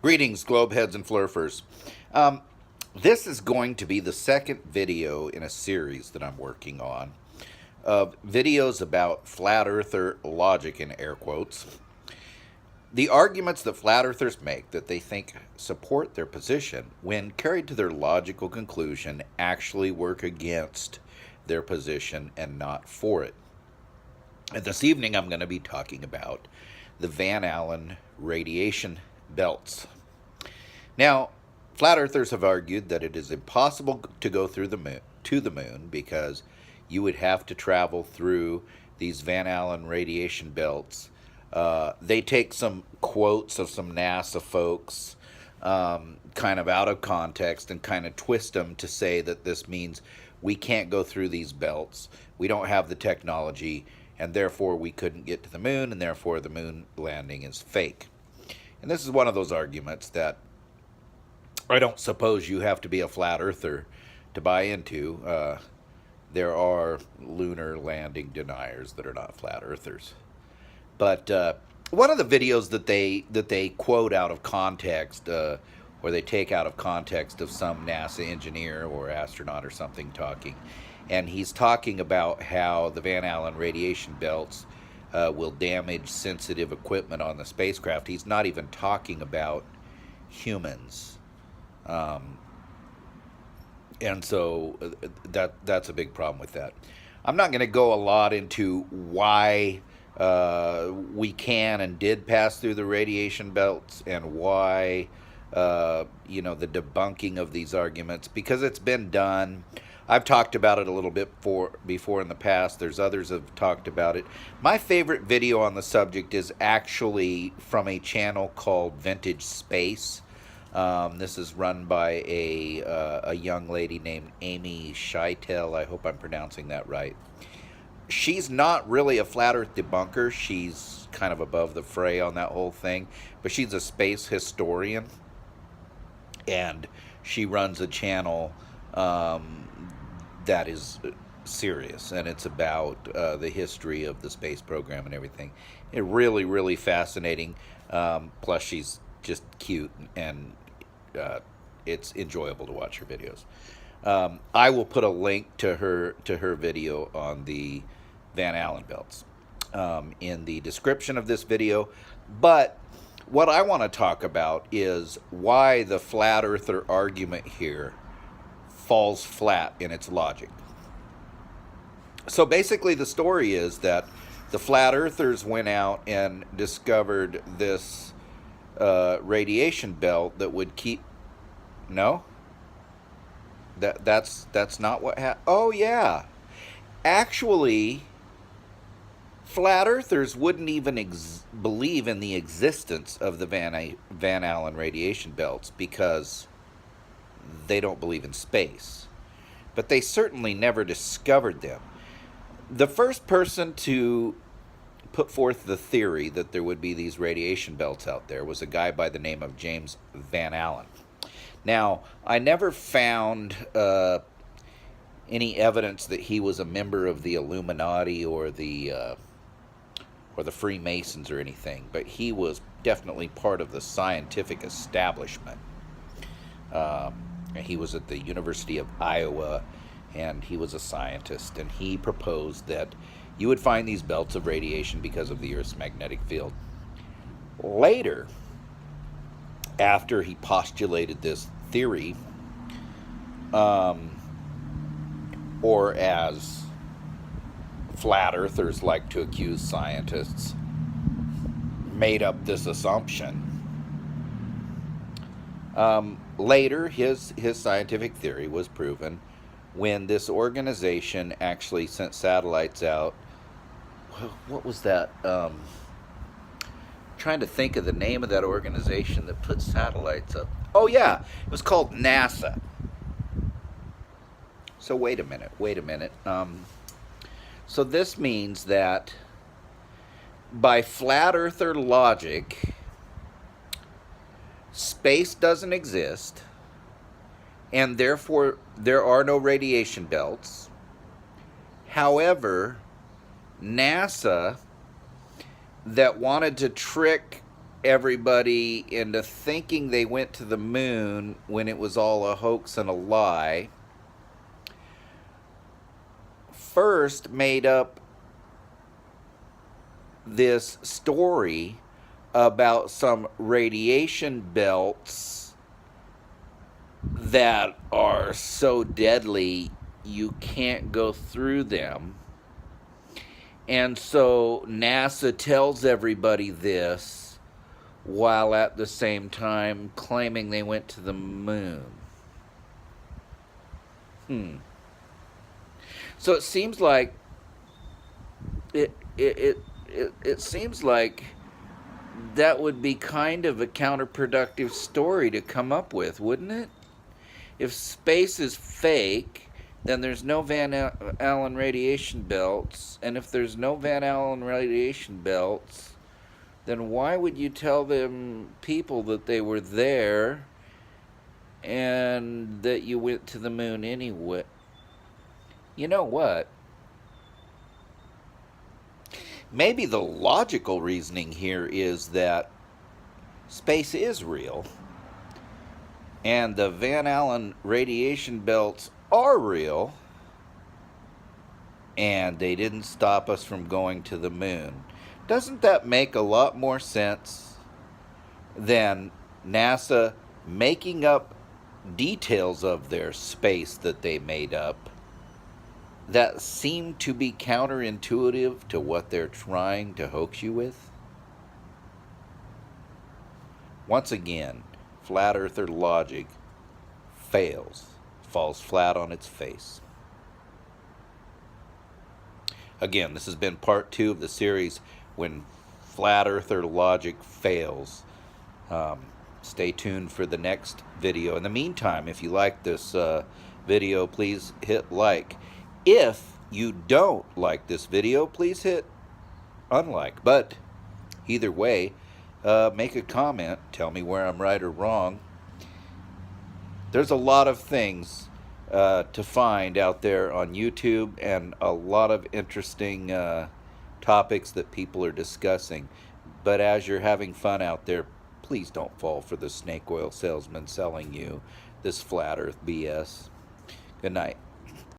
Greetings, globeheads and flurfers. Um, this is going to be the second video in a series that I'm working on of videos about flat earther logic in air quotes. The arguments that flat earthers make that they think support their position, when carried to their logical conclusion, actually work against their position and not for it. And this evening I'm going to be talking about the Van Allen radiation belts. Now, flat earthers have argued that it is impossible to go through the moon because you would have to travel through these Van Allen radiation belts. They take some quotes of some NASA folks kind of out of context and kind of twist them to say that this means we can't go through these belts. We don't have the technology, and therefore we couldn't get to the moon, and therefore the moon landing is fake. And this is one of those arguments that I don't suppose you have to be a flat earther to buy into. There are lunar landing deniers that are not flat earthers. But one of the videos that they quote out of context, or they take out of context of some NASA engineer or astronaut or something talking, and he's talking about how the Van Allen radiation belts will damage sensitive equipment on the spacecraft. He's not even talking about humans. And so that's a big problem with that. I'm not going to go a lot into why we can and did pass through the radiation belts and why, the debunking of these arguments, because it's been done. I've talked about it a little bit before in the past. There's others have talked about it. My favorite video on the subject is actually from a channel called Vintage Space. This is run by a young lady named Amy Scheitel. I hope I'm pronouncing that right. She's not really a flat earth debunker. She's kind of above the fray on that whole thing. But she's a space historian. And she runs a channel that is serious. And it's about the history of the space program and everything. It really, really fascinating. Plus, she's just cute and it's enjoyable to watch her videos. I will put a link to her video on the Van Allen belts in the description of this video. But what I want to talk about is why the flat earther argument here falls flat in its logic. So basically the story is that the flat earthers went out and discovered this radiation belt that would keep... No? That's not what happened. Oh, yeah. Actually, flat earthers wouldn't even believe in the existence of the Van Allen radiation belts because they don't believe in space. But they certainly never discovered them. The first person to put forth the theory that there would be these radiation belts out there was a guy by the name of James Van Allen. Now, I never found any evidence that he was a member of the Illuminati or the Freemasons or anything, but he was definitely part of the scientific establishment. He was at the University of Iowa, and he was a scientist, and he proposed that you would find these belts of radiation because of the Earth's magnetic field. Later, after he postulated this theory, or as flat earthers like to accuse scientists, made up this assumption. Later, his scientific theory was proven when this organization actually sent satellites out. What was that? Trying to think of the name of that organization that put satellites up. Oh yeah, it was called NASA. So wait a minute. So this means that by flat earther logic, space doesn't exist, and therefore there are no radiation belts. However, NASA, that wanted to trick everybody into thinking they went to the moon when it was all a hoax and a lie, first made up this story about some radiation belts that are so deadly you can't go through them. And so NASA tells everybody this while at the same time claiming they went to the moon. So it seems like it seems like that would be kind of a counterproductive story to come up with, wouldn't it? If space is fake, then there's no Van Allen radiation belts, and if there's no Van Allen radiation belts, then why would you tell them people that they were there and that you went to the moon anyway? You know what? Maybe the logical reasoning here is that space is real, and the Van Allen radiation belts are real, and they didn't stop us from going to the moon. Doesn't that make a lot more sense than NASA making up details of their space that they made up that seem to be counterintuitive to what they're trying to hoax you with? Once again, flat earther logic falls flat on its face. Again, this has been part 2 of the series, When Flat Earther Logic Fails. Stay tuned for the next video. In the meantime, if you like this video, please hit like. If you don't like this video, please hit unlike. But either way, make a comment. Tell me where I'm right or wrong. There's a lot of things to find out there on YouTube, and a lot of interesting topics that people are discussing. But as you're having fun out there, please don't fall for the snake oil salesman selling you this flat earth BS. Good night.